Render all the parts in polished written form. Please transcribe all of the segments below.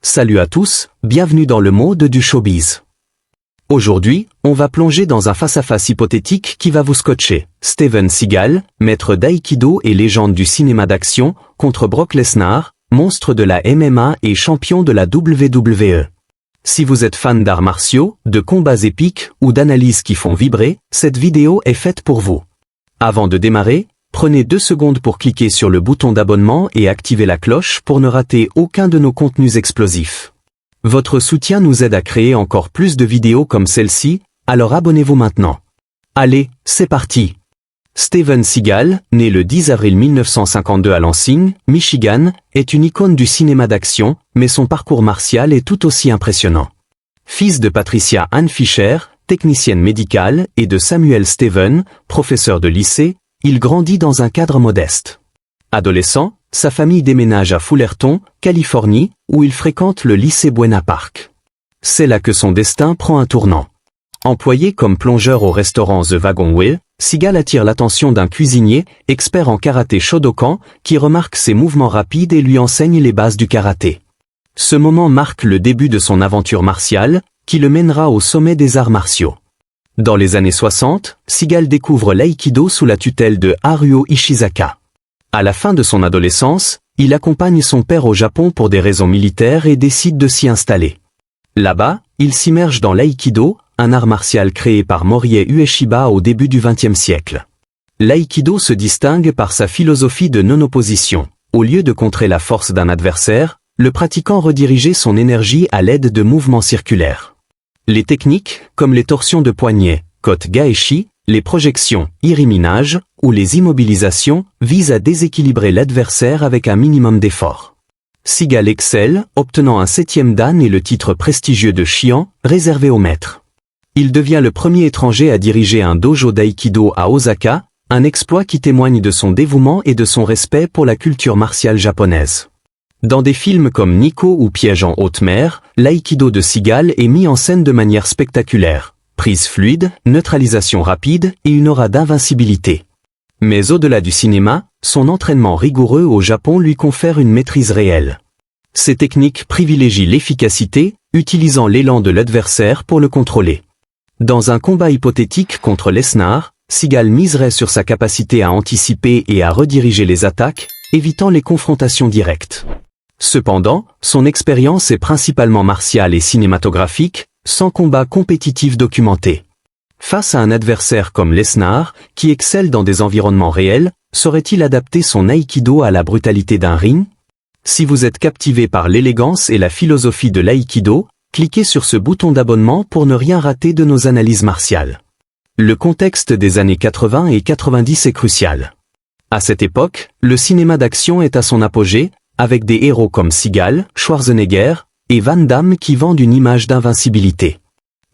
Salut à tous, bienvenue dans le monde du showbiz. Aujourd'hui, on va plonger dans un face-à-face hypothétique qui va vous scotcher. Steven Seagal, maître d'aïkido et légende du cinéma d'action, contre Brock Lesnar, monstre de la MMA et champion de la WWE. Si vous êtes fan d'arts martiaux, de combats épiques ou d'analyses qui font vibrer, cette vidéo est faite pour vous. Avant de démarrer, prenez 2 secondes pour cliquer sur le bouton d'abonnement et activer la cloche pour ne rater aucun de nos contenus explosifs. Votre soutien nous aide à créer encore plus de vidéos comme celle-ci, alors abonnez-vous maintenant. Allez, c'est parti. Steven Seagal, né le 10 avril 1952 à Lansing, Michigan, est une icône du cinéma d'action, mais son parcours martial est tout aussi impressionnant. Fils de Patricia Ann Fisher, technicienne médicale, et de Samuel Steven, professeur de lycée, il grandit dans un cadre modeste. Adolescent, sa famille déménage à Fullerton, Californie, où il fréquente le lycée Buena Park. C'est là que son destin prend un tournant. Employé comme plongeur au restaurant The Wagon Wheel, Seagal attire l'attention d'un cuisinier, expert en karaté Shodokan, qui remarque ses mouvements rapides et lui enseigne les bases du karaté. Ce moment marque le début de son aventure martiale, qui le mènera au sommet des arts martiaux. Dans les années 60, Seagal découvre l'aïkido sous la tutelle de Haruo Ishizaka. À la fin de son adolescence, il accompagne son père au Japon pour des raisons militaires et décide de s'y installer. Là-bas, il s'immerge dans l'aïkido, un art martial créé par Morihei Ueshiba au début du XXe siècle. L'aïkido se distingue par sa philosophie de non-opposition. Au lieu de contrer la force d'un adversaire, le pratiquant redirigeait son énergie à l'aide de mouvements circulaires. Les techniques, comme les torsions de poignets, kote gaeshi, les projections, iriminage, ou les immobilisations, visent à déséquilibrer l'adversaire avec un minimum d'effort. Seagal excelle, obtenant un 7e dan et le titre prestigieux de Shihan, réservé aux maîtres. Il devient le premier étranger à diriger un dojo d'aïkido à Osaka, un exploit qui témoigne de son dévouement et de son respect pour la culture martiale japonaise. Dans des films comme Nico ou Piège en haute mer, l'aïkido de Seagal est mis en scène de manière spectaculaire. Prise fluide, neutralisation rapide et une aura d'invincibilité. Mais au-delà du cinéma, son entraînement rigoureux au Japon lui confère une maîtrise réelle. Ces techniques privilégient l'efficacité, utilisant l'élan de l'adversaire pour le contrôler. Dans un combat hypothétique contre Lesnar, Seagal miserait sur sa capacité à anticiper et à rediriger les attaques, évitant les confrontations directes. Cependant, son expérience est principalement martiale et cinématographique, sans combat compétitif documenté. Face à un adversaire comme Lesnar, qui excelle dans des environnements réels, saurait-il adapter son aïkido à la brutalité d'un ring? Si vous êtes captivé par l'élégance et la philosophie de l'aïkido, cliquez sur ce bouton d'abonnement pour ne rien rater de nos analyses martiales. Le contexte des années 80 et 90 est crucial. À cette époque, le cinéma d'action est à son apogée, avec des héros comme Seagal, Schwarzenegger et Van Damme qui vendent une image d'invincibilité.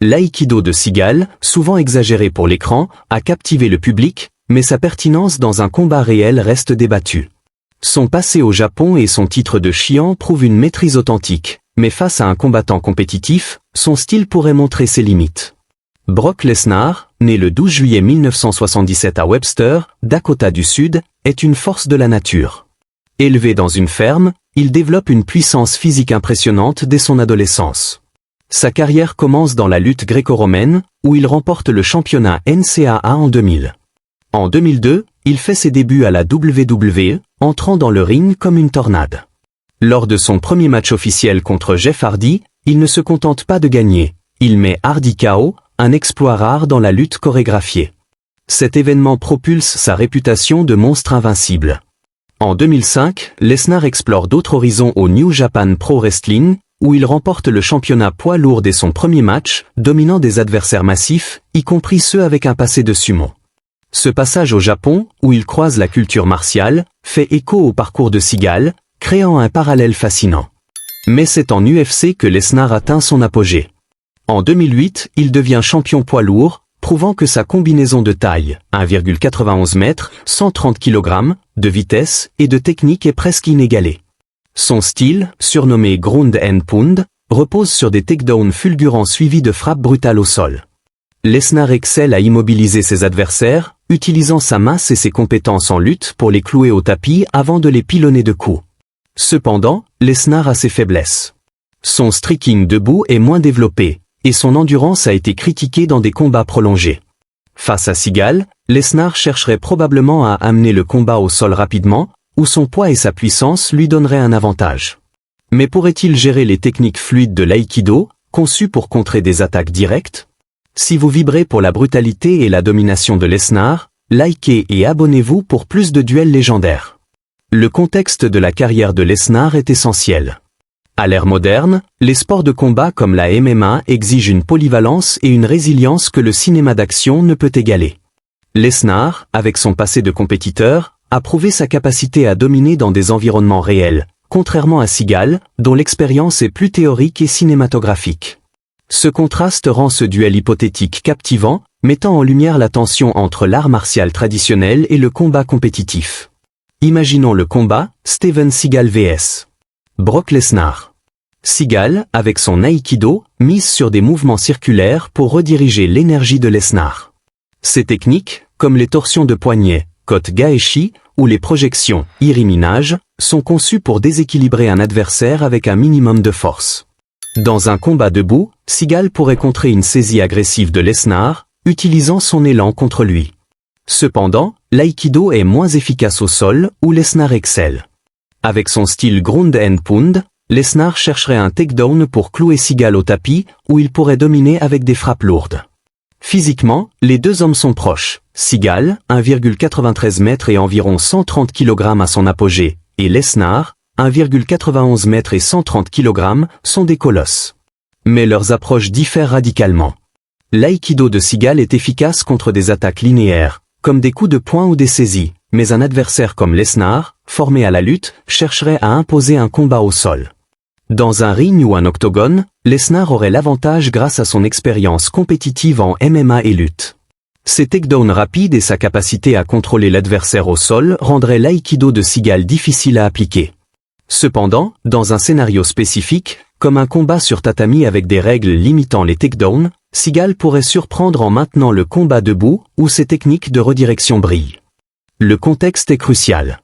L'aïkido de Seagal, souvent exagéré pour l'écran, a captivé le public, mais sa pertinence dans un combat réel reste débattue. Son passé au Japon et son titre de Shihan prouvent une maîtrise authentique, mais face à un combattant compétitif, son style pourrait montrer ses limites. Brock Lesnar, né le 12 juillet 1977 à Webster, Dakota du Sud, est une force de la nature. Élevé dans une ferme, il développe une puissance physique impressionnante dès son adolescence. Sa carrière commence dans la lutte gréco-romaine, où il remporte le championnat NCAA en 2000. En 2002, il fait ses débuts à la WWE, entrant dans le ring comme une tornade. Lors de son premier match officiel contre Jeff Hardy, il ne se contente pas de gagner, il met Hardy KO, un exploit rare dans la lutte chorégraphiée. Cet événement propulse sa réputation de monstre invincible. En 2005, Lesnar explore d'autres horizons au New Japan Pro Wrestling, où il remporte le championnat poids lourd dès son premier match, dominant des adversaires massifs, y compris ceux avec un passé de sumo. Ce passage au Japon, où il croise la culture martiale, fait écho au parcours de Seagal, créant un parallèle fascinant. Mais c'est en UFC que Lesnar atteint son apogée. En 2008, il devient champion poids lourd, prouvant que sa combinaison de taille, 1,91 m, 130 kg, de vitesse et de technique est presque inégalée. Son style, surnommé Ground and Pound, repose sur des takedowns fulgurants suivis de frappes brutales au sol. Lesnar excelle à immobiliser ses adversaires, utilisant sa masse et ses compétences en lutte pour les clouer au tapis avant de les pilonner de coups. Cependant, Lesnar a ses faiblesses. Son striking debout est moins développé, et son endurance a été critiquée dans des combats prolongés. Face à Seagal, Lesnar chercherait probablement à amener le combat au sol rapidement, où son poids et sa puissance lui donneraient un avantage. Mais pourrait-il gérer les techniques fluides de l'aïkido, conçues pour contrer des attaques directes? Si vous vibrez pour la brutalité et la domination de Lesnar, likez et abonnez-vous pour plus de duels légendaires. Le contexte de la carrière de Lesnar est essentiel. À l'ère moderne, les sports de combat comme la MMA exigent une polyvalence et une résilience que le cinéma d'action ne peut égaler. Lesnar, avec son passé de compétiteur, a prouvé sa capacité à dominer dans des environnements réels, contrairement à Seagal, dont l'expérience est plus théorique et cinématographique. Ce contraste rend ce duel hypothétique captivant, mettant en lumière la tension entre l'art martial traditionnel et le combat compétitif. Imaginons le combat, Steven Seagal vs. Brock Lesnar. Seagal, avec son aïkido, mise sur des mouvements circulaires pour rediriger l'énergie de Lesnar. Ces techniques, comme les torsions de poignet, kote gaeshi, ou les projections, iriminage, sont conçues pour déséquilibrer un adversaire avec un minimum de force. Dans un combat debout, Seagal pourrait contrer une saisie agressive de Lesnar, utilisant son élan contre lui. Cependant, l'aïkido est moins efficace au sol, où Lesnar excelle. Avec son style ground and pound, Lesnar chercherait un takedown pour clouer Seagal au tapis, où il pourrait dominer avec des frappes lourdes. Physiquement, les deux hommes sont proches. Seagal, 1,93 m et environ 130 kg à son apogée, et Lesnar, 1,91 m et 130 kg, sont des colosses. Mais leurs approches diffèrent radicalement. L'aïkido de Seagal est efficace contre des attaques linéaires, comme des coups de poing ou des saisies, mais un adversaire comme Lesnar, formé à la lutte, chercherait à imposer un combat au sol. Dans un ring ou un octogone, Lesnar aurait l'avantage grâce à son expérience compétitive en MMA et lutte. Ses takedowns rapides et sa capacité à contrôler l'adversaire au sol rendraient l'aïkido de Seagal difficile à appliquer. Cependant, dans un scénario spécifique, comme un combat sur tatami avec des règles limitant les takedowns, Seagal pourrait surprendre en maintenant le combat debout, où ses techniques de redirection brillent. Le contexte est crucial.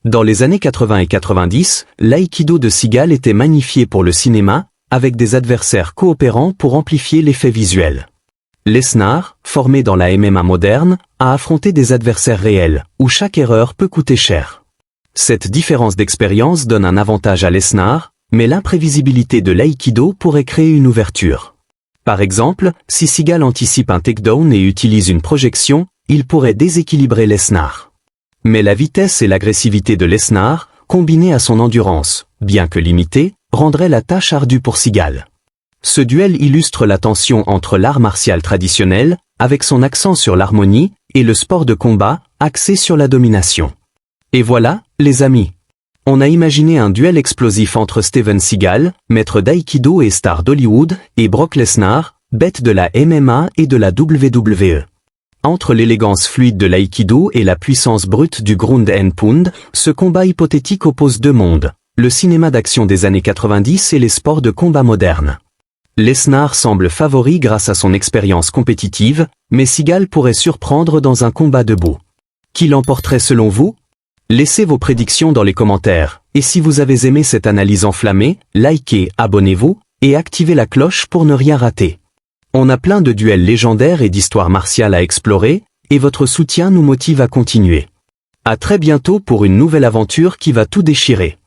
Dans les années 80 et 90, l'aïkido de Seagal était magnifié pour le cinéma, avec des adversaires coopérants pour amplifier l'effet visuel. Lesnar, formé dans la MMA moderne, a affronté des adversaires réels, où chaque erreur peut coûter cher. Cette différence d'expérience donne un avantage à Lesnar, mais l'imprévisibilité de l'aïkido pourrait créer une ouverture. Par exemple, si Seagal anticipe un takedown et utilise une projection, il pourrait déséquilibrer Lesnar. Mais la vitesse et l'agressivité de Lesnar, combinées à son endurance, bien que limitée, rendraient la tâche ardue pour Seagal. Ce duel illustre la tension entre l'art martial traditionnel, avec son accent sur l'harmonie, et le sport de combat, axé sur la domination. Et voilà, les amis. On a imaginé un duel explosif entre Steven Seagal, maître d'aïkido et star d'Hollywood, et Brock Lesnar, bête de la MMA et de la WWE. Entre l'élégance fluide de l'aïkido et la puissance brute du ground and pound, ce combat hypothétique oppose deux mondes, le cinéma d'action des années 90 et les sports de combat modernes. Lesnar semble favori grâce à son expérience compétitive, mais Seagal pourrait surprendre dans un combat debout. Qui l'emporterait selon vous? Laissez vos prédictions dans les commentaires, et si vous avez aimé cette analyse enflammée, likez, abonnez-vous, et activez la cloche pour ne rien rater. On a plein de duels légendaires et d'histoires martiales à explorer, et votre soutien nous motive à continuer. À très bientôt pour une nouvelle aventure qui va tout déchirer.